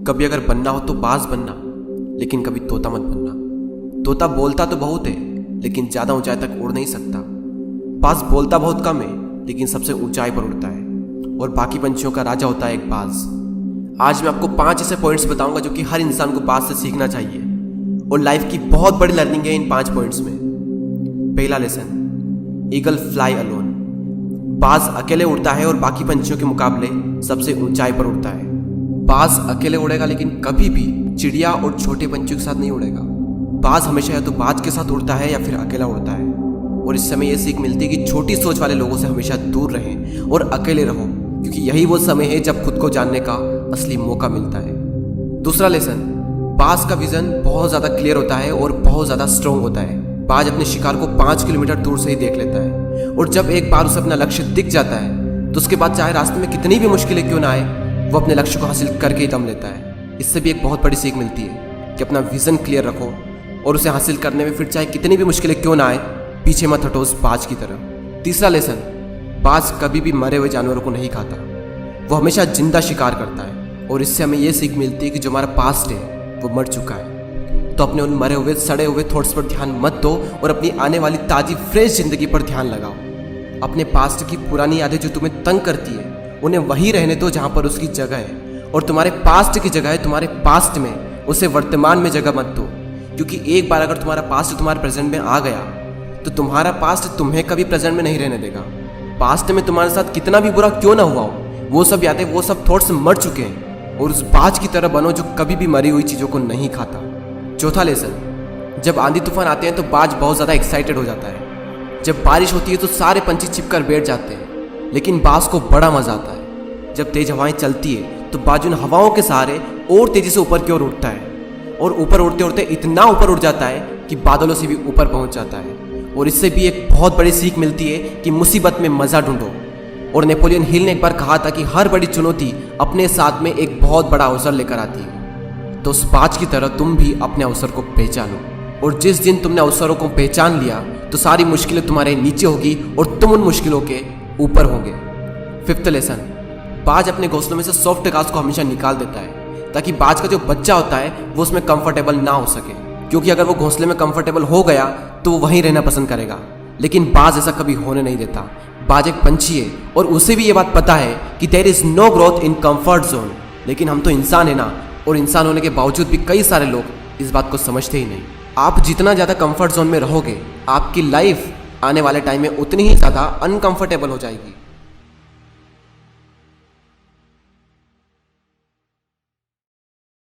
कभी अगर बनना हो तो बाज बनना, लेकिन कभी तोता मत बनना। तोता बोलता तो बहुत है, लेकिन ज़्यादा ऊंचाई तक उड़ नहीं सकता। बाज बोलता बहुत कम है, लेकिन सबसे ऊंचाई पर उड़ता है, और बाकी पंछियों का राजा होता है एक बाज। आज मैं आपको 5 ऐसे पॉइंट्स बताऊंगा जो कि हर इंसान को बाज से सीखना चाहिए, और लाइफ की बहुत बड़ी लर्निंग है इन 5 पॉइंट्स में। पहला लेसन, ईगल फ्लाई अलोन। बाज अकेले उड़ता है और बाकी पंछियों के मुकाबले सबसे ऊंचाई पर उड़ता है। बाज अकेले उड़ेगा, लेकिन कभी भी चिड़िया और छोटे पंछियों के साथ नहीं उड़ेगा। बाज हमेशा या तो बाज के साथ उड़ता है या फिर अकेला उड़ता है। और इस समय यह सीख मिलती है कि छोटी सोच वाले लोगों से हमेशा दूर रहें और अकेले रहो, क्योंकि यही वो समय है जब खुद को जानने का असली मौका मिलता है। दूसरा लेसन, बाज का विजन बहुत ज़्यादा क्लियर होता है और बहुत ज़्यादा स्ट्रॉन्ग होता है। बाज अपने शिकार को 5 किलोमीटर दूर से ही देख लेता है, और जब एक बार उसे अपना लक्ष्य दिख जाता है तो उसके बाद चाहे रास्ते में कितनी भी मुश्किलें क्यों ना आए, वो अपने लक्ष्य को हासिल करके ही दम लेता है। इससे भी एक बहुत बड़ी सीख मिलती है कि अपना विजन क्लियर रखो और उसे हासिल करने में फिर चाहे कितनी भी मुश्किलें क्यों ना आए, पीछे मत हटो उस बाज की तरह। तीसरा लेसन, बाज कभी भी मरे हुए जानवरों को नहीं खाता, वो हमेशा जिंदा शिकार करता है। और इससे हमें यह सीख मिलती है कि जो हमारा पास्ट है वो मर चुका है, तो अपने उन मरे हुए सड़े हुए थॉट्स पर ध्यान मत दो और अपनी आने वाली ताज़ी फ्रेश जिंदगी पर ध्यान लगाओ। अपने पास्ट की पुरानी यादें जो तुम्हें तंग करती है उन्हें वहीं रहने दो जहां पर उसकी जगह है, और तुम्हारे पास्ट की जगह है तुम्हारे पास्ट में, उसे वर्तमान में जगह मत दो। क्योंकि एक बार अगर तुम्हारा पास्ट तुम्हारे प्रेजेंट में आ गया तो तुम्हारा पास्ट तुम्हें कभी प्रेजेंट में नहीं रहने देगा। पास्ट में तुम्हारे साथ कितना भी बुरा क्यों ना हुआ हो, वो सब यादें, वो सब थॉट्स मर चुके हैं, और उस बाज की तरह बनो जो कभी भी मरी हुई चीज़ों को नहीं खाता। चौथा लेसन, जब आंधी तूफान आते हैं तो बाज बहुत ज़्यादा एक्साइटेड हो जाता है। जब बारिश होती है तो सारे पंछी छिपकर बैठ जाते हैं, लेकिन बाज को बड़ा मजा आता है। जब तेज हवाएं चलती है तो बाज उन हवाओं के सहारे और तेजी से ऊपर की ओर उठता है, और ऊपर उड़ते उड़ते इतना ऊपर उड़ जाता है कि बादलों से भी ऊपर पहुंच जाता है। और इससे भी एक बहुत बड़ी सीख मिलती है कि मुसीबत में मजा ढूंढो। और नेपोलियन हिल ने एक बार कहा था कि हर बड़ी चुनौती अपने साथ में एक बहुत बड़ा अवसर लेकर आती है। तो उस बाज की तरह तुम भी अपने अवसर को पहचानो, और जिस दिन तुमने अवसरों को पहचान लिया तो सारी मुश्किलें तुम्हारे नीचे होगी और तुम उन मुश्किलों के ऊपर होंगे। फिफ्थ लेसन, बाज अपने घोंसलों में से सॉफ्ट घास को हमेशा निकाल देता है, ताकि बाज का जो बच्चा होता है वो उसमें कंफर्टेबल ना हो सके। क्योंकि अगर वो घोंसले में कंफर्टेबल हो गया तो वो वहीं रहना पसंद करेगा, लेकिन बाज ऐसा कभी होने नहीं देता। बाज एक पंछी है और उसे भी ये बात पता है कि there is no growth in comfort zone. लेकिन हम तो इंसान है ना, और इंसान होने के बावजूद भी कई सारे लोग इस बात को समझते ही नहीं। आप जितना ज़्यादा कंफर्ट जोन में रहोगे, आपकी लाइफ आने वाले टाइम में उतनी ही ज़्यादा अनकंफर्टेबल हो जाएगी।